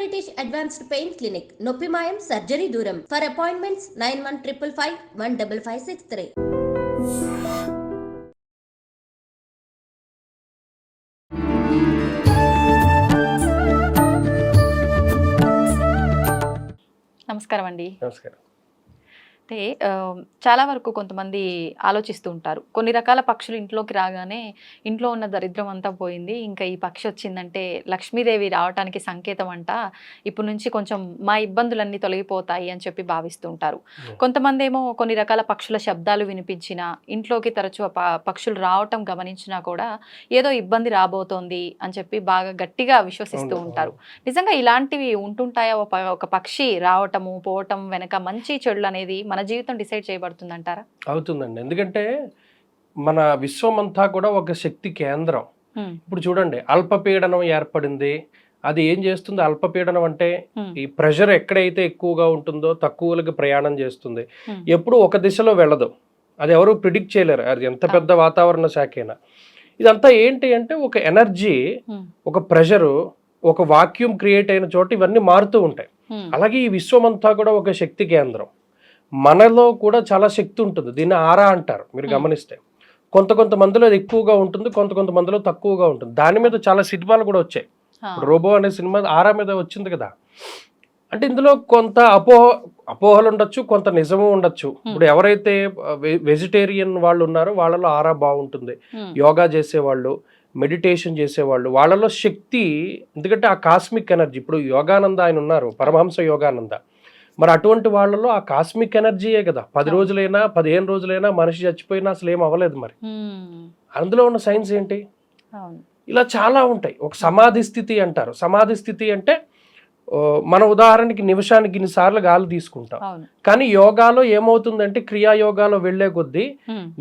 British advanced pain clinic, నొప్పి మాయం, surgery దూరం. For appointments 9155515563. నమస్కారం అండి. నమస్కారం. అంటే చాలా వరకు కొంతమంది ఆలోచిస్తూ ఉంటారు, కొన్ని రకాల పక్షులు ఇంట్లోకి రాగానే ఇంట్లో ఉన్న దరిద్రం అంతా పోయింది, ఇంకా ఈ పక్షి వచ్చిందంటే లక్ష్మీదేవి రావడానికి సంకేతం అంట, ఇప్పుడు నుంచి కొంచెం మా ఇబ్బందులన్నీ తొలగిపోతాయి అని చెప్పి భావిస్తూ ఉంటారు. కొంతమంది ఏమో కొన్ని రకాల పక్షుల శబ్దాలు వినిపించినా, ఇంట్లోకి తరచూ పక్షులు రావటం గమనించినా కూడా ఏదో ఇబ్బంది రాబోతోంది అని చెప్పి బాగా గట్టిగా విశ్వసిస్తూ ఉంటారు. నిజంగా ఇలాంటివి ఉంటుంటాయా? ఒక పక్షి రావటము పోవటం వెనక మంచి చెడులు అనేది మన జీవితం డిసైడ్ చేయబడుతుంది అంటారా? అవుతుందండి. ఎందుకంటే మన విశ్వం అంతా కూడా ఒక శక్తి కేంద్రం. ఇప్పుడు చూడండి, అల్పపీడనం ఏర్పడింది. అది ఏం చేస్తుంది? అల్పపీడనం అంటే ఈ ప్రెషర్ ఎక్కడైతే ఎక్కువగా ఉంటుందో తక్కువలకి ప్రయాణం చేస్తుంది. ఎప్పుడు ఒక దిశలో వెళ్ళదు. అది ఎవరు ప్రిడిక్ట్ చేయలేరు, అది ఎంత పెద్ద వాతావరణ శాఖ అయినా. ఇదంతా ఏంటి అంటే ఒక ఎనర్జీ, ఒక ప్రెషరు, ఒక వాక్యూమ్ క్రియేట్ అయిన చోట ఇవన్నీ మారుతూ ఉంటాయి. అలాగే ఈ విశ్వం అంతా కూడా ఒక శక్తి కేంద్రం. మనలో కూడా చాలా శక్తి ఉంటుంది. దీన్ని ఆరా అంటారు. మీరు గమనిస్తే కొంతమందిలో అది ఎక్కువగా ఉంటుంది, కొంతమందిలో తక్కువగా ఉంటుంది. దాని మీద చాలా సినిమాలు కూడా వచ్చాయి. రోబో అనే సినిమా ఆరా మీద వచ్చింది కదా. అంటే ఇందులో కొంత అపోహలు ఉండొచ్చు, కొంత నిజము ఉండొచ్చు. ఇప్పుడు ఎవరైతే వెజిటేరియన్ వాళ్ళు ఉన్నారో వాళ్ళలో ఆరా బాగుంటుంది. యోగా చేసేవాళ్ళు, మెడిటేషన్ చేసేవాళ్ళు, వాళ్ళలో శక్తి, ఎందుకంటే ఆ కాస్మిక్ ఎనర్జీ. ఇప్పుడు యోగానంద ఆయన ఉన్నారు, పరమహంస యోగానంద. మరి అటువంటి వాళ్ళలో ఆ కాస్మిక్ ఎనర్జీయే కదా. 10 రోజులైనా 15 రోజులైనా మనిషి చచ్చిపోయినా అసలు ఏం అవ్వలేదు. మరి అందులో ఉన్న సైన్స్ ఏంటి? ఇలా చాలా ఉంటాయి. ఒక సమాధి స్థితి అంటారు. సమాధి స్థితి అంటే మన ఉదాహరణకి నిమిషానికి ఇన్నిసార్లు గాలి తీసుకుంటాం. కానీ యోగాలో ఏమవుతుందంటే, క్రియాయోగాలో వెళ్లే కొద్దీ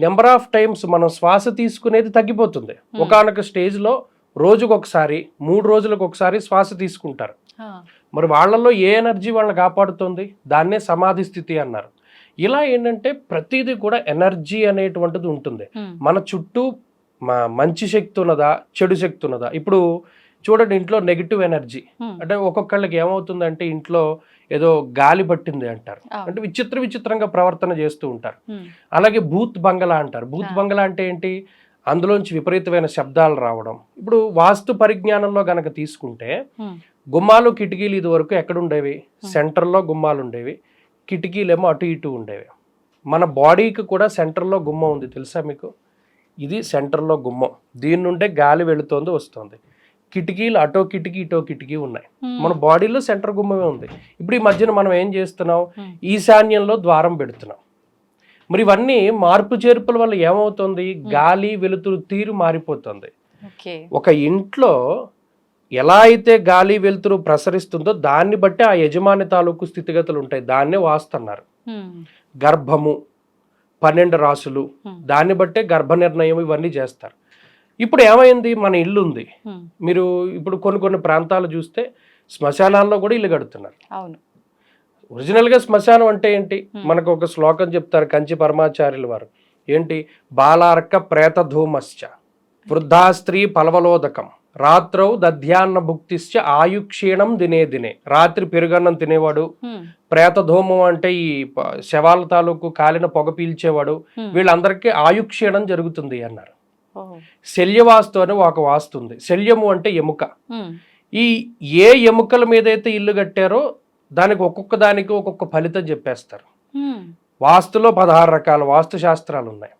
నెంబర్ ఆఫ్ టైమ్స్ మనం శ్వాస తీసుకునేది తగ్గిపోతుంది. ఒకానొక స్టేజ్లో రోజుకు ఒకసారి, 3 రోజులకు ఒకసారి శ్వాస తీసుకుంటారు. మరి వాళ్ళల్లో ఏ ఎనర్జీ వాళ్ళని కాపాడుతుంది? దాన్నే సమాధి స్థితి అన్నారు. ఇలా ఏంటంటే ప్రతిదీ కూడా ఎనర్జీ అనేటువంటిది ఉంటుంది. మన చుట్టూ మంచి శక్తి ఉన్నదా, చెడు శక్తి ఉన్నదా? ఇప్పుడు చూడండి, ఇంట్లో నెగిటివ్ ఎనర్జీ అంటే ఒక్కొక్కళ్ళకి ఏమవుతుందంటే, ఇంట్లో ఏదో గాలి పట్టింది అంటారు. అంటే విచిత్రంగా ప్రవర్తన చేస్తూ ఉంటారు. అలాగే భూత్ బంగళా అంటారు. భూత్ బంగళా అంటే ఏంటి? అందులోంచి విపరీతమైన శబ్దాలు రావడం. ఇప్పుడు వాస్తు పరిజ్ఞానంలో గనక తీసుకుంటే, గుమ్మాలు కిటికీలు ఇది వరకు ఎక్కడుండేవి? సెంటర్లో గుమ్మాలు ఉండేవి, కిటికీలేమో అటు ఇటు ఉండేవి. మన బాడీకి కూడా సెంటర్లో గుమ్మం ఉంది, తెలుసా మీకు? ఇది సెంటర్లో గుమ్మం. దీని నుండే గాలి వెళుతోంది, వస్తుంది. కిటికీలు అటో కిటికీ ఇటో కిటికీ ఉన్నాయి. మన బాడీలో సెంటర్ గుమ్మమే ఉంది. ఇప్పుడు ఈ మధ్యన మనం ఏం చేస్తున్నాం? ఈశాన్యంలో ద్వారం పెడుతున్నాం. మరి ఇవన్నీ మార్పు చేర్పుల వల్ల ఏమవుతుంది? గాలి వెలుతురు తీరు మారిపోతుంది. ఒక ఇంట్లో ఎలా అయితే గాలి వెలుతురు ప్రసరిస్తుందో దాన్ని బట్టి ఆ యజమాని తాలూకు స్థితిగతులు ఉంటాయి. దాన్నే వాస్తన్నారు. గర్భము, 12 రాసులు, దాన్ని బట్టే గర్భ నిర్ణయం ఇవన్నీ చేస్తారు. ఇప్పుడు ఏమైంది? మన ఇల్లు ఉంది. మీరు ఇప్పుడు కొన్ని ప్రాంతాలు చూస్తే శ్మశానాల్లో కూడా ఇల్లు కడుతున్నారు. ఒరిజినల్గా శ్మశానం అంటే ఏంటి? మనకు ఒక శ్లోకం చెప్తారు కంచి పరమాచార్యుల వారు. ఏంటి? బాలార్క ప్రేత ధూమశ్చ వృద్ధా స్త్రీ పలవలోదకం రాత్రౌ దధ్యాన్న భుక్తిశ్చ ఆయుక్షీణం దినే దినే. రాత్రి పెరుగన్నం తినేవాడు, ప్రేత ధూమం అంటే ఈ శవాల తాలూకు కాలిన పొగ పీల్చేవాడు, వీళ్ళందరికీ ఆయుక్షీణం జరుగుతుంది అన్నారు. శల్యవాస్తు అని ఒక వాస్తు ఉంది. శల్యము అంటే ఎముక. ఈ ఏ ఎముకల మీదైతే ఇల్లు కట్టారో దానికి ఒక్కొక్క ఫలితం చెప్పేస్తారు. వాస్తులో 16 రకాల వాస్తు శాస్త్రాలు ఉన్నాయి.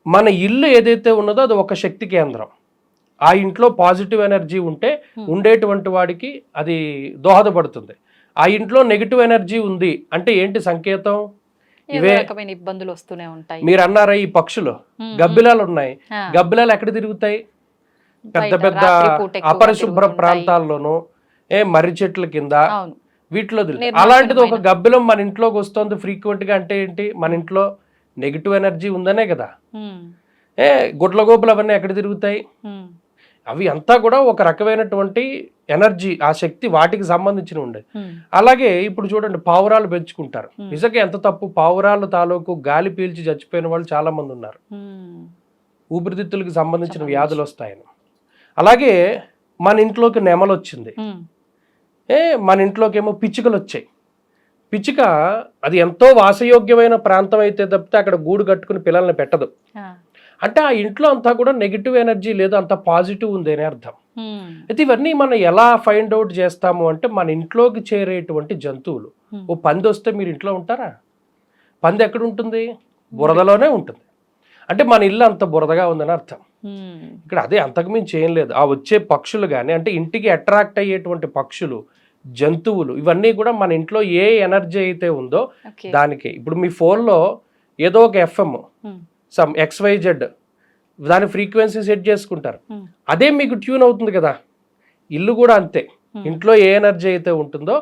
మన ఇల్లు ఏదైతే ఉన్నదో అది ఒక శక్తి కేంద్రం. ఆ ఇంట్లో పాజిటివ్ ఎనర్జీ ఉంటే ఉండేటువంటి వాడికి అది దోహదపడుతుంది. ఆ ఇంట్లో నెగిటివ్ ఎనర్జీ ఉంది అంటే ఏంటి సంకేతం? ఇవే ఇబ్బందులు వస్తూనే ఉంటాయి. మీరు అన్నారా ఈ పక్షులు, గబ్బిలాలు ఉన్నాయి. గబ్బిలాలు ఎక్కడ తిరుగుతాయి? పెద్ద అపరిశుభ్ర ప్రాంతాల్లోనూ, మర్రి చెట్ల కింద, వీటిలో తిరుగుతాయి. అలాంటిది ఒక గబ్బిలం మన ఇంట్లోకి వస్తుంది ఫ్రీక్వెంట్ గా అంటే ఏంటి? మన ఇంట్లో నెగిటివ్ ఎనర్జీ ఉందనే కదా. గుడ్లగోపులు అవన్నీ ఎక్కడ తిరుగుతాయి? అవి అంతా కూడా ఒక రకమైనటువంటి ఎనర్జీ, ఆ శక్తి వాటికి సంబంధించిన ఉండేది. అలాగే ఇప్పుడు చూడండి, పావురాలు పెంచుకుంటారు. నిజంగా ఎంత తప్పు! పావురాలు తాలూకు గాలి పీల్చి చచ్చిపోయిన వాళ్ళు చాలా మంది ఉన్నారు. ఊపిరితిత్తులకు సంబంధించిన వ్యాధులు వస్తాయని. అలాగే మన ఇంట్లోకి నెమలు వచ్చింది. మన ఇంట్లోకేమో పిచ్చుకలు వచ్చాయి. పిచ్చుక అది ఎంతో వాసయోగ్యమైన ప్రాంతం అయితే తప్పితే అక్కడ గూడు కట్టుకుని పిల్లల్ని పెట్టదు. అంటే ఆ ఇంట్లో అంతా కూడా నెగిటివ్ ఎనర్జీ లేదు, అంత పాజిటివ్ ఉంది అని అర్థం. అయితే ఇవన్నీ మనం ఎలా ఫైండ్ అవుట్ చేస్తాము అంటే మన ఇంట్లోకి చేరేటువంటి జంతువులు. ఓ పంది వస్తే మీరు ఇంట్లో ఉంటారా? పంది ఎక్కడ ఉంటుంది? బురదలోనే ఉంటుంది. అంటే మన ఇల్లు అంత బురదగా ఉందని అర్థం. ఇక్కడ అదే, అంతకుమించి ఏం లేదు. ఆ వచ్చే పక్షులు కానీ, అంటే ఇంటికి అట్రాక్ట్ అయ్యేటువంటి పక్షులు, జంతువులు, ఇవన్నీ కూడా మన ఇంట్లో ఏ ఎనర్జీ అయితే ఉందో దానికి. ఇప్పుడు మీ ఫోన్లో ఏదో ఒక ఎఫ్ఎం, సమ్ XYZ దాని ఫ్రీక్వెన్సీ సెట్ చేసుకుంటారు, అదే మీకు ట్యూన్ అవుతుంది కదా. ఇల్లు కూడా అంతే, ఇంట్లో ఏ ఎనర్జీ అయితే ఉంటుందో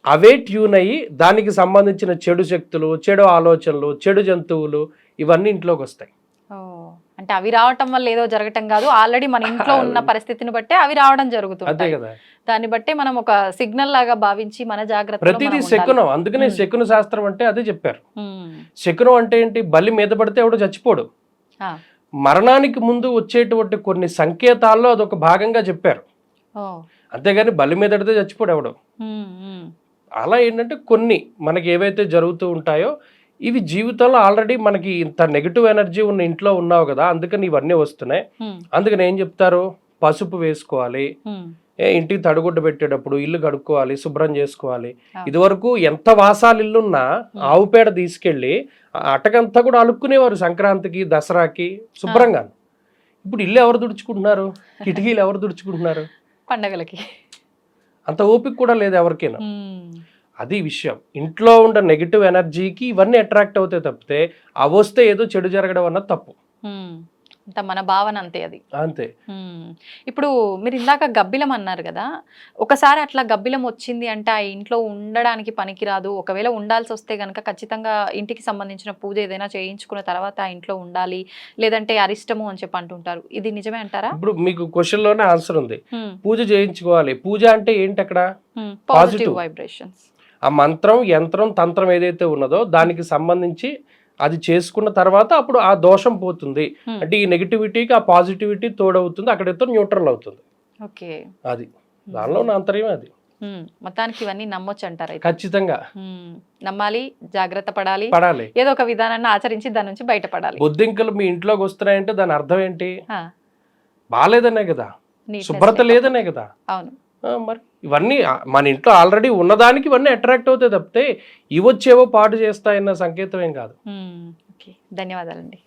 అవే ట్యూన్ అయ్యి దానికి సంబంధించిన చెడు శక్తులు, చెడు ఆలోచనలు, చెడు జంతువులు ఇవన్నీ ఇంట్లోకి వస్తాయి. అంటే అవి రావటం వల్ల ఏదో జరగటం కాదు, ఆల్రెడీ మన ఇంట్లో ఉన్న పరిస్థితిని బట్టే అవి రావడం జరుగుతుంది. అదే కదా, దాన్ని బట్టే మనం ఒక సిగ్నల్ లాగా భావించి మన జాగ్రత్త. ప్రతిదీ శకునం. అందుకనే శకున శాస్త్రం అంటే అదే చెప్పారు. శకునం అంటే ఏంటి? బలి మీద పడితే ఎవడో చచ్చిపోడు. మరణానికి ముందు వచ్చేటువంటి కొన్ని సంకేతాల్లో అదొక భాగంగా చెప్పారు. అంతేగాని బలి మీద పడితే చచ్చిపోడు ఎవడు. అలా ఏంటంటే కొన్ని మనకి ఏవైతే జరుగుతూ ఉంటాయో ఇవి జీవితంలో ఆల్రెడీ మనకి ఇంత నెగిటివ్ ఎనర్జీ ఉన్న ఇంట్లో ఉన్నావు కదా, అందుకని ఇవన్నీ వస్తున్నాయి. అందుకని ఏం చెప్తారు? పసుపు వేసుకోవాలి, ఇంటికి తడిగుడ్డ పెట్టేటప్పుడు ఇల్లు కడుక్కోవాలి, శుభ్రం చేసుకోవాలి. ఇదివరకు ఎంత వాసాలు ఇల్లున్నా ఆవు పేడ తీసుకెళ్ళి అటకంతా కూడా అలుక్కునేవారు సంక్రాంతికి, దసరాకి శుభ్రంగా. ఇప్పుడు ఇల్లు ఎవరు తుడుచుకుంటున్నారు? కిటికీలు ఎవరు తుడుచుకుంటున్నారు? పండగలకి. అంత ఓపిక కూడా లేదు ఎవరికైనా. అది విషయం. ఇంట్లో ఉన్న నెగిటివ్ ఎనర్జీకి ఇవన్నీ అట్రాక్ట్ అవుతాయి తప్పితే అవి వస్తే ఏదో చెడు జరగడం అన్నది తప్పు. అంత మన భావన అంతే అది. అంతే. ఇప్పుడు మీరు ఇందాక గబ్బిలం అన్నారు కదా, ఒకసారి అట్లా గబ్బిలం వచ్చింది అంటే ఆ ఇంట్లో ఉండడానికి పనికిరాదు, ఒకవేళ ఉండాల్సి వస్తే కనుక ఖచ్చితంగా ఇంటికి సంబంధించిన పూజ ఏదైనా చేయించుకున్న తర్వాత ఆ ఇంట్లో ఉండాలి, లేదంటే అరిష్టము అని చెప్పి అంటుంటారు. ఇది నిజమే అంటారా? ఇప్పుడు మీకు క్వశ్చన్ లోనే ఆన్సర్ ఉంది. పూజ చేయించుకోవాలి. పూజ అంటే ఏంటి? అక్కడ పాజిటివ్ వైబ్రేషన్స్. ఆ మంత్రం, యంత్రం, తంత్రం ఏదైతే ఉన్నదో దానికి సంబంధించి అది చేసుకున్న తర్వాత అప్పుడు ఆ దోషం పోతుంది. అంటే ఈ నెగిటివిటీకి ఆ పాజిటివిటీ తోడవుతుంది, అక్కడైతే న్యూట్రల్ అవుతుంది. ఓకే, అది దానిలో ఉన్న అంతర్యం. అది మొత్తానికి ఇవన్నీ నమ్మొచ్చు అంటారు? ఖచ్చితంగా నమ్మాలి, జాగ్రత్త పడాలి, ఏదో ఒక విధానాన్ని ఆచరించి దాని నుంచి బయటపడాలి. బొద్దింకలు మీ ఇంట్లోకి వస్తున్నాయంటే దాని అర్థం ఏంటి? బాలేదనే కదా, శుభ్రత లేదనే కదా. అవును. మరి ఇవన్నీ మన ఇంట్లో ఆల్రెడీ ఉన్నదానికి ఇవన్నీ అట్రాక్ట్ అవుతాయి తప్పితే ఇవి వచ్చేవో పాటు చేస్తాయన్న సంకేతం ఏం కాదు. ధన్యవాదాలండి.